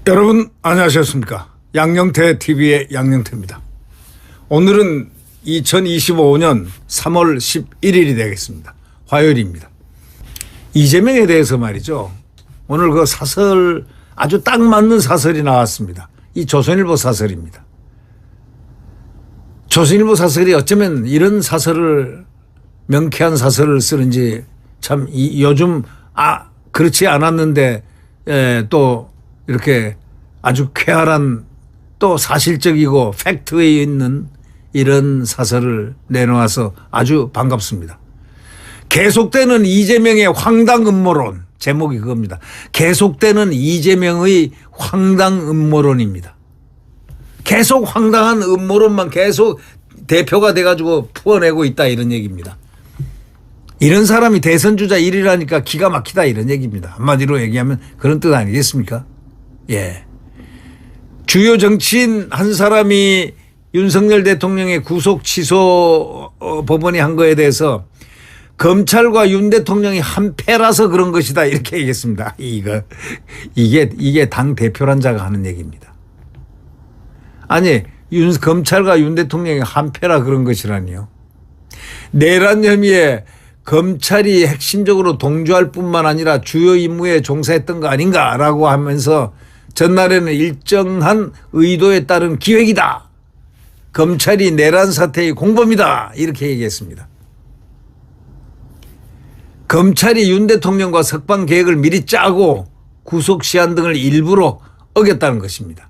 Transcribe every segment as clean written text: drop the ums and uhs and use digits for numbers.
여러분 안녕하셨습니까? 양영태 TV의 양영태입니다. 오늘은 2025년 3월 11일이 되겠습니다. 화요일입니다. 이재명에 대해서 말이죠. 오늘 그 사설 아주 딱 맞는 사설이 나왔습니다. 이 조선일보 사설입니다. 조선일보 사설이 어쩌면 이런 사설을 명쾌한 사설을 쓰는지 참 요즘 그렇지 않았는데 또 이렇게 아주 쾌활한 또 사실적이고 팩트에 있는 이런 사설을 내놓아서 아주 반갑습니다. 계속되는 이재명의 황당 음모론, 제목이 그겁니다. 계속되는 이재명의 황당 음모론입니다. 계속 황당한 음모론만 계속 대표가 돼가지고 풀어내고 있다 이런 얘기입니다. 이런 사람이 대선 주자 1위라니까 기가 막히다 이런 얘기입니다. 한마디로 얘기하면 그런 뜻 아니겠습니까? 예. 주요 정치인 한 사람이 윤석열 대통령의 구속 취소 법원이 한 거에 대해서 검찰과 윤 대통령이 한패라서 그런 것이다 이렇게 얘기했습니다. 이게 당 대표란 자가 하는 얘기입니다. 아니 검찰과 윤 대통령이 한패라 그런 것이라니요. 내란 혐의에 검찰이 핵심적으로 동조할 뿐만 아니라 주요 임무에 종사했던 거 아닌가라고 하면서 전날에는 일정한 의도에 따른 기획이다. 검찰이 내란 사태의 공범이다. 이렇게 얘기했습니다. 검찰이 윤 대통령과 석방 계획을 미리 짜고 구속 시한 등을 일부러 어겼다는 것입니다.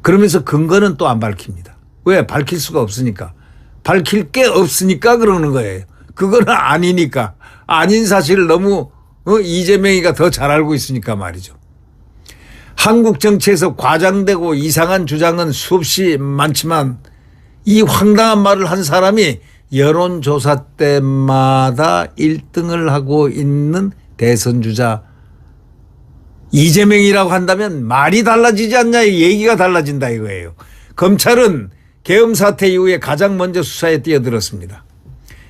그러면서 근거는 또 안 밝힙니다. 왜? 밝힐 수가 없으니까. 밝힐 게 없으니까 그러는 거예요. 그거는 아니니까. 아닌 사실을 너무 이재명이가 더 잘 알고 있으니까 말이죠. 한국 정치에서 과장되고 이상한 주장은 수없이 많지만 이 황당한 말을 한 사람이 여론조사 때마다 1등을 하고 있는 대선 주자 이재명이라고 한다면 말이 달라지지 않냐, 얘기가 달라진다 이거예요. 검찰은 계엄 사태 이후에 가장 먼저 수사에 뛰어들었습니다.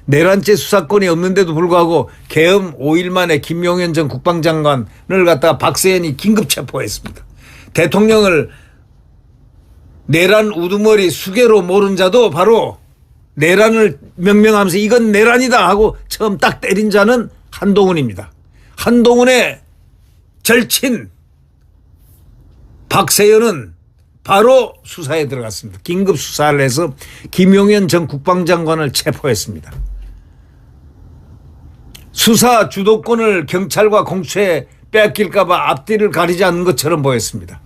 내란죄 수사권이 없는데도 불구하고 계엄 5일 만에 김용현 전 국방장관을 갖다가 박세현이 긴급 체포했습니다. 대통령을 내란 우두머리 수개로 모른 자도 바로 내란을 명명하면서 이건 내란이다 하고 처음 딱 때린 자는 한동훈입니다. 한동훈의 절친 박세현은 바로 수사에 들어갔습니다. 긴급 수사를 해서 김용현 전 국방장관을 체포했습니다. 수사 주도권을 경찰과 공수처에 빼앗길까 봐 앞뒤를 가리지 않는 것처럼 보였습니다.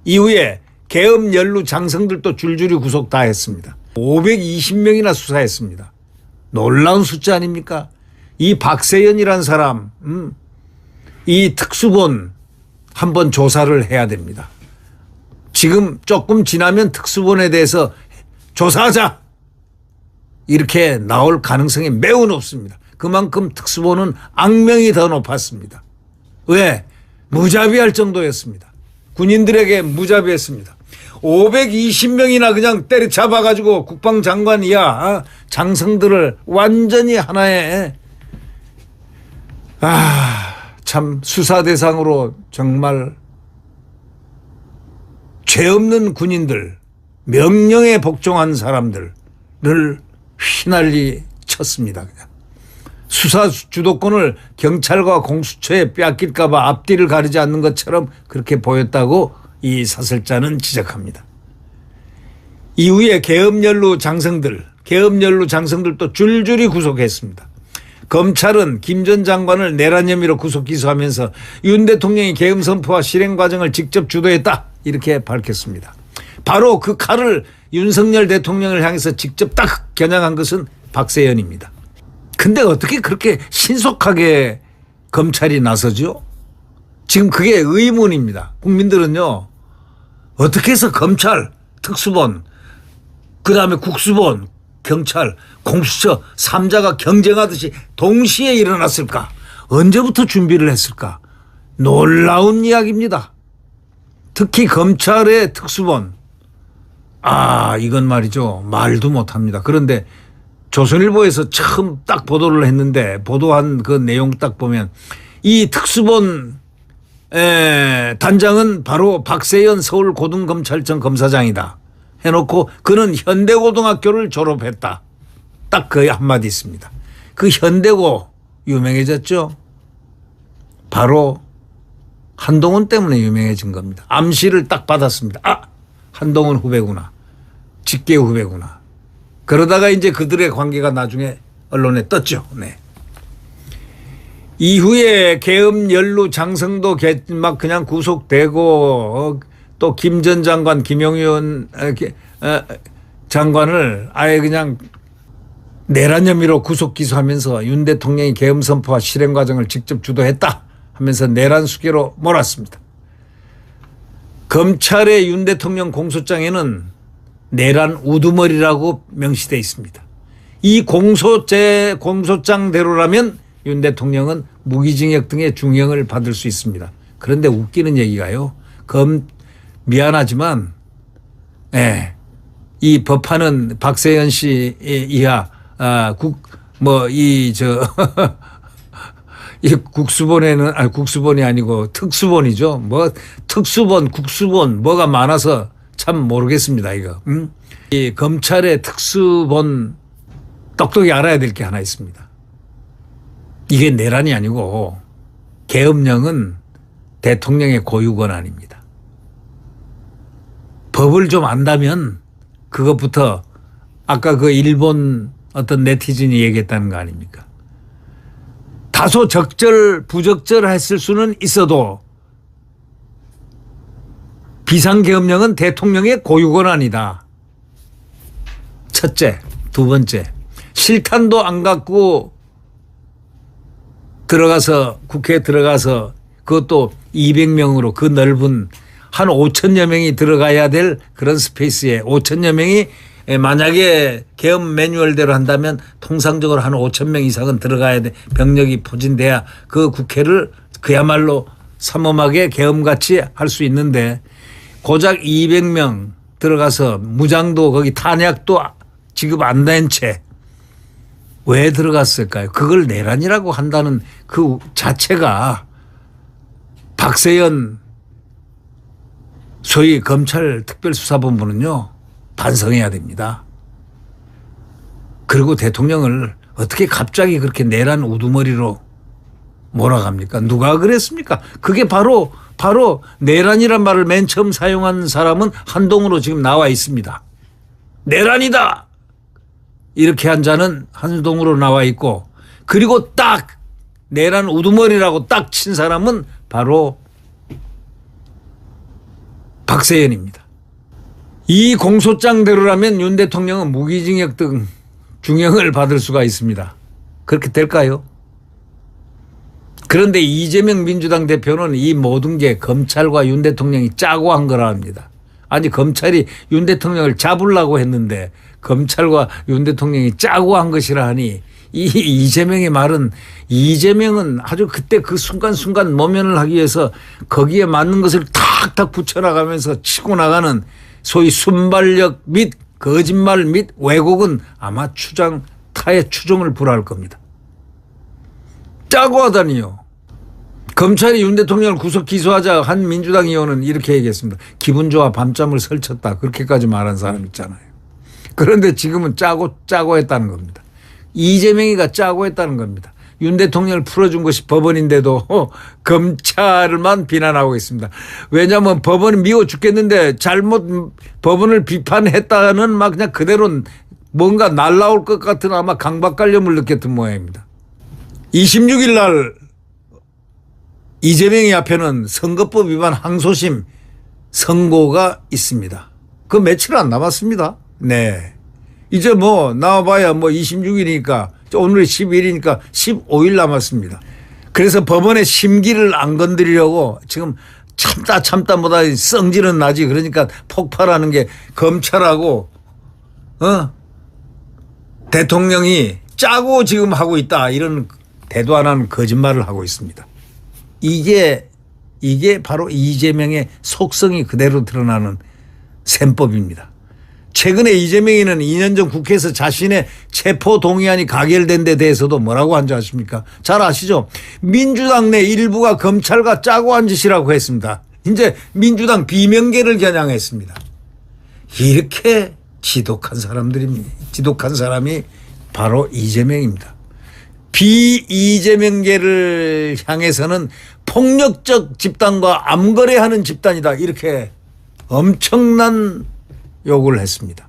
이후에 계엄 연루 장성들도 줄줄이 구속 다 했습니다. 520명이나 수사했습니다. 놀라운 숫자 아닙니까? 이 박세현이란 사람 이 특수본 한번 조사를 해야 됩니다. 지금 조금 지나면 특수본에 대해서 조사하자 이렇게 나올 가능성이 매우 높습니다. 그만큼 특수본은 악명이 더 높았습니다. 왜? 무자비할 정도였습니다. 군인들에게 무자비했습니다. 520명이나 그냥 때려잡아가지고 국방장관 이하 장성들을 완전히 하나의 참 수사 대상으로 정말 죄 없는 군인들, 명령에 복종한 사람들을 휘날리 쳤습니다. 그냥. 수사 주도권을 경찰과 공수처에 빼앗길까 봐 앞뒤를 가리지 않는 것처럼 그렇게 보였다고 이 사설자는 지적합니다. 이후에 계엄 연루 장성들도 줄줄이 구속했습니다. 검찰은 김 전 장관을 내란 혐의로 구속 기소하면서 윤 대통령이 계엄 선포와 실행 과정을 직접 주도했다 이렇게 밝혔습니다. 바로 그 칼을 윤석열 대통령을 향해서 직접 딱 겨냥한 것은 박세현입니다. 근데 어떻게 그렇게 신속하게 검찰이 나서죠? 지금 그게 의문입니다. 국민들은요. 어떻게 해서 검찰, 특수본, 그다음에 국수본, 경찰, 공수처 3자가 경쟁하듯이 동시에 일어났을까? 언제부터 준비를 했을까? 놀라운 이야기입니다. 특히 검찰의 특수본 이건 말이죠. 말도 못합니다. 그런데 조선일보에서 처음 딱 보도를 했는데 보도한 그 내용 딱 보면 이 특수본 단장은 바로 박세현 서울고등검찰청 검사장이다 해놓고 그는 현대고등학교를 졸업했다. 딱 그 한마디 있습니다. 그 현대고 유명해졌죠. 바로 한동훈 때문에 유명해진 겁니다. 암시를 딱 받았습니다. 한동훈 후배구나. 직계 후배구나. 그러다가 이제 그들의 관계가 나중에 언론에 떴죠. 네. 이후에 계엄 연루 장성도 막 그냥 구속되고 또 김 전 장관 김용현 장관을 아예 그냥 내란 혐의로 구속 기소하면서 윤 대통령이 계엄 선포와 실행 과정을 직접 주도했다 하면서 내란 수계로 몰았습니다. 검찰의 윤 대통령 공소장에는 내란 우두머리라고 명시되어 있습니다. 이 공소장대로라면 윤 대통령은 무기징역 등의 중형을 받을 수 있습니다. 그런데 웃기는 얘기가요. 미안하지만 이 법하는 박세현 씨 이하 이 국수본에는 국수본이 아니고 특수본이죠. 뭐 특수본, 국수본 뭐가 많아서 참 모르겠습니다. 이거. 이 검찰의 특수본 똑똑히 알아야 될 게 하나 있습니다. 이게 내란이 아니고 계엄령은 대통령의 고유 권한입니다. 법을 좀 안다면 그것부터 아까 그 일본 어떤 네티즌이 얘기했다는 거 아닙니까? 다소 부적절했을 수는 있어도 비상계엄령은 대통령의 고유 권한이다. 첫째. 두 번째. 실탄도 안 갖고 국회에 들어가서 그것도 200명으로 그 넓은 한 5천여 명이 들어가야 될 그런 스페이스에 5천여 명이 만약에 계엄 매뉴얼대로 한다면 통상적으로 한 5천 명 이상은 들어가야 돼. 병력이 포진돼야 그 국회를 그야말로 삼엄하게 계엄같이 할 수 있는데 고작 200명 들어가서 무장도 거기 탄약도 지급 안 된 채 왜 들어갔을까요? 그걸 내란이라고 한다는 그 자체가 박세현 소위 검찰 특별수사본부는요. 반성해야 됩니다. 그리고 대통령을 어떻게 갑자기 그렇게 내란 우두머리로 몰아갑니까? 누가 그랬습니까? 그게 바로 내란이란 말을 맨 처음 사용한 사람은 한동훈으로 지금 나와 있습니다. 내란이다! 이렇게 한 자는 한동훈으로 나와 있고 그리고 딱 내란 우두머리라고 딱 친 사람은 바로 박세현입니다. 이 공소장대로라면 윤 대통령은 무기징역 등 중형을 받을 수가 있습니다. 그렇게 될까요? 그런데 이재명 민주당 대표는 이 모든 게 검찰과 윤 대통령이 짜고 한 거라 합니다. 아니 검찰이 윤 대통령을 잡으려고 했는데 검찰과 윤 대통령이 짜고 한 것이라 하니 이 이재명의 말은 이재명은 아주 그때 그 순간순간 모면을 하기 위해서 거기에 맞는 것을 탁탁 붙여나가면서 치고 나가는 소위 순발력 및 거짓말 및 왜곡은 아마 타의 추종을 불허할 겁니다. 짜고 하다니요. 검찰이 윤 대통령을 구속 기소하자 한 민주당 의원은 이렇게 얘기했습니다. 기분 좋아 밤잠을 설쳤다. 그렇게까지 말한 사람 있잖아요. 그런데 지금은 짜고 했다는 겁니다. 이재명이가 짜고 했다는 겁니다. 윤 대통령을 풀어준 것이 법원인데도 검찰만 비난하고 있습니다. 왜냐하면 법원이 미워 죽겠는데 법원을 비판했다는 막 그냥 그대로 뭔가 날라올 것 같은 아마 강박관념을 느꼈던 모양입니다. 26일 날 이재명이 앞에는 선거법 위반 항소심 선고가 있습니다. 그 며칠 안 남았습니다. 네. 이제 나와봐야 26일이니까 오늘이 10일이니까 15일 남았습니다. 그래서 법원의 심기를 안 건드리려고 지금 참다 보다 성질은 나지. 그러니까 폭발하는 게 검찰하고 대통령이 짜고 지금 하고 있다. 이런 대도 안 하는 거짓말을 하고 있습니다. 이게 바로 이재명의 속성이 그대로 드러나는 셈법입니다. 최근에 이재명이는 2년 전 국회에서 자신의 체포 동의안이 가결된 데 대해서도 뭐라고 한 줄 아십니까? 잘 아시죠? 민주당 내 일부가 검찰과 짜고 한 짓이라고 했습니다. 이제 민주당 비명계를 겨냥했습니다. 이렇게 지독한 사람이 바로 이재명입니다. 비이재명계를 향해서는 폭력적 집단과 암거래하는 집단이다. 이렇게 엄청난 욕을 했습니다.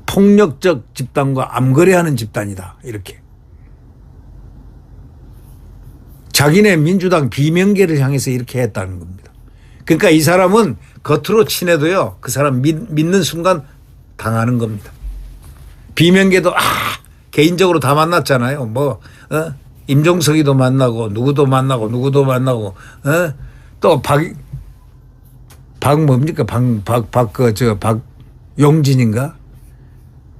폭력적 집단과 암거래하는 집단이다. 이렇게. 자기네 민주당 비명계를 향해서 이렇게 했다는 겁니다. 그러니까 이 사람은 겉으로 친해도요. 그 사람 믿는 순간 당하는 겁니다. 비명계도 개인적으로 다 만났잖아요. 임종석이도 만나고 누구도 만나고 또 박용진인가?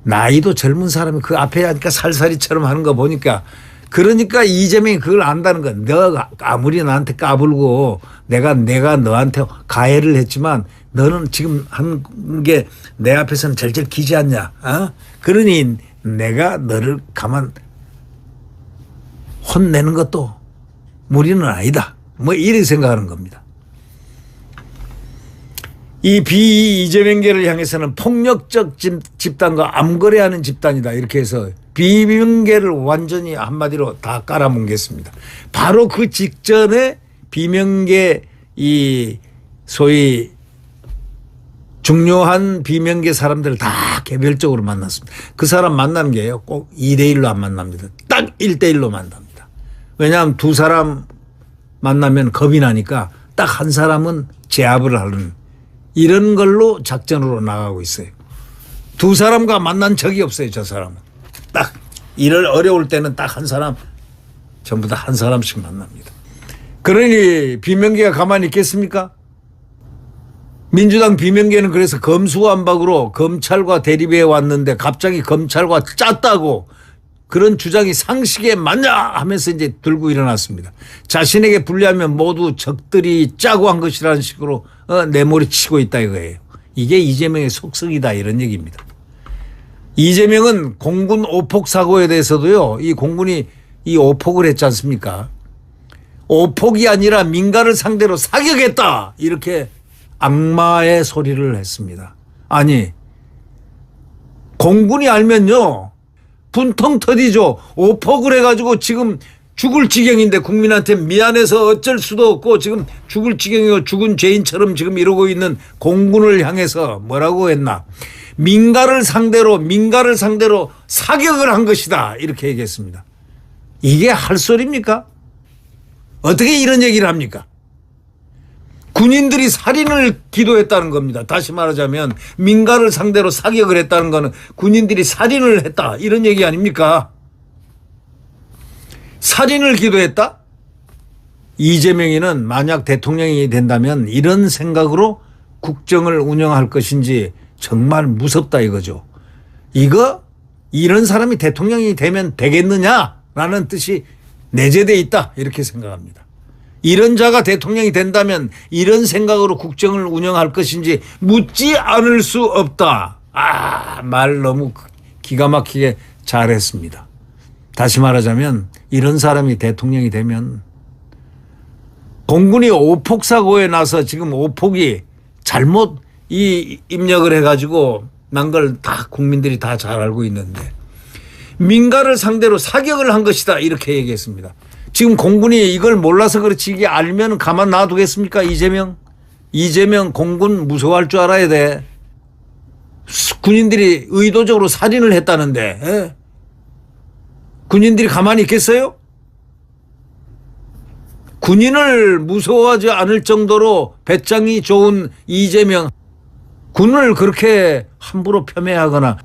나이도 젊은 사람이 그 앞에 하니까 살살이처럼 하는 거 보니까 그러니까 이재명이 그걸 안다는 거야. 너가 아무리 나한테 까불고 내가 너한테 가해를 했지만 너는 지금 한 게 내 앞에서는 절절 기지 않냐. 그러니 내가 너를 가만 혼내는 것도 무리는 아니다. 이렇게 생각하는 겁니다. 이 비이재명계를 향해서는 폭력적 집단과 암거래하는 집단이다. 이렇게 해서 비명계를 완전히 한마디로 다 깔아뭉갰습니다. 바로 그 직전에 비명계 이 소위 중요한 비명계 사람들을 다 개별적으로 만났습니다. 그 사람 만나는 게요. 꼭 2대1로 안 만납니다. 딱 1대1로 만납니다. 왜냐하면 두 사람 만나면 겁이 나니까 딱 한 사람은 제압을 하는 이런 걸로 작전으로 나가고 있어요. 두 사람과 만난 적이 없어요. 저 사람은. 딱 일을 어려울 때는 딱 한 사람 전부 다 한 사람씩 만납니다. 그러니 비명계가 가만히 있겠습니까? 민주당 비명계는 그래서 검수완박으로 검찰과 대립해 왔는데 갑자기 검찰과 짰다고 그런 주장이 상식에 맞냐 하면서 이제 들고 일어났습니다. 자신에게 불리하면 모두 적들이 짜고 한 것이라는 식으로 내몰이 치고 있다 이거예요. 이게 이재명의 속성이다 이런 얘기입니다. 이재명은 공군 오폭 사고에 대해서도요. 이 공군이 이 오폭을 했지 않습니까? 오폭이 아니라 민가를 상대로 사격했다 이렇게 악마의 소리를 했습니다. 아니 공군이 알면요. 분통 터지죠. 오폭을 해가지고 지금 죽을 지경인데 국민한테 미안해서 어쩔 수도 없고 지금 죽을 지경이고 죽은 죄인처럼 지금 이러고 있는 공군을 향해서 뭐라고 했나. 민가를 상대로 사격을 한 것이다. 이렇게 얘기했습니다. 이게 할 소리입니까? 어떻게 이런 얘기를 합니까? 군인들이 살인을 기도했다는 겁니다. 다시 말하자면 민가를 상대로 사격을 했다는 거는 군인들이 살인을 했다. 이런 얘기 아닙니까? 살인을 기도했다? 이재명이는 만약 대통령이 된다면 이런 생각으로 국정을 운영할 것인지 정말 무섭다 이거죠. 이런 사람이 대통령이 되면 되겠느냐라는 뜻이 내재되어 있다. 이렇게 생각합니다. 이런 자가 대통령이 된다면 이런 생각으로 국정을 운영할 것인지 묻지 않을 수 없다. 말 너무 기가 막히게 잘했습니다. 다시 말하자면 이런 사람이 대통령이 되면 공군이 오폭 사고에 나서 지금 오폭이 잘못 입력을 해가지고 난 걸 다 국민들이 다 잘 알고 있는데 민가를 상대로 사격을 한 것이다 이렇게 얘기했습니다. 지금 공군이 이걸 몰라서 그렇지 이게 알면 가만 놔두겠습니까? 이재명 공군 무서워할 줄 알아야 돼. 군인들이 의도적으로 살인을 했다는데 군인들이 가만히 있겠어요? 군인을 무서워하지 않을 정도로 배짱이 좋은 이재명 군을 그렇게 함부로 폄훼하거나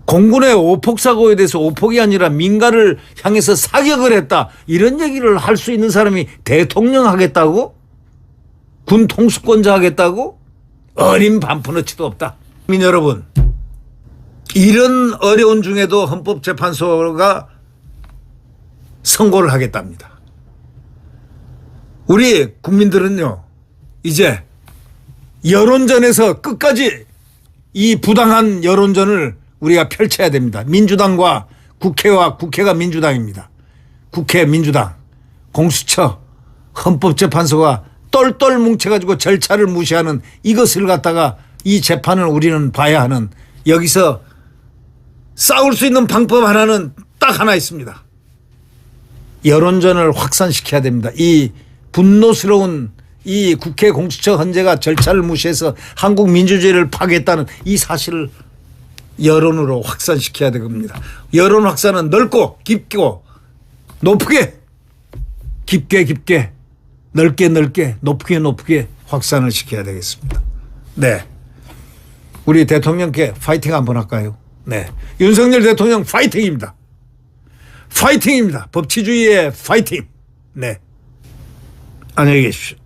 공군의 오폭 사고에 대해서 오폭이 아니라 민가를 향해서 사격을 했다. 이런 얘기를 할 수 있는 사람이 대통령 하겠다고? 군 통수권자 하겠다고? 어린 반푼어치도 없다. 국민 여러분, 이런 어려운 중에도 헌법재판소가 선고를 하겠답니다. 우리 국민들은요, 이제 여론전에서 끝까지 이 부당한 여론전을 우리가 펼쳐야 됩니다. 민주당과 국회가 민주당입니다. 국회 민주당, 공수처, 헌법재판소가 똘똘 뭉쳐가지고 절차를 무시하는 이것을 갖다가 이 재판을 우리는 봐야 하는, 여기서 싸울 수 있는 방법 하나는 딱 하나 있습니다. 여론전을 확산시켜야 됩니다. 이 분노스러운 이 국회 공수처 헌재가 절차를 무시해서 한국 민주주의를 파괴했다는 이 사실을 여론으로 확산시켜야 될 겁니다. 여론 확산은 넓고 깊고 높게, 깊게 넓게 높게 확산을 시켜야 되겠습니다. 네, 우리 대통령께 파이팅 한번 할까요? 네, 윤석열 대통령 파이팅입니다. 파이팅입니다. 법치주의의 파이팅. 네, 안녕히 계십시오.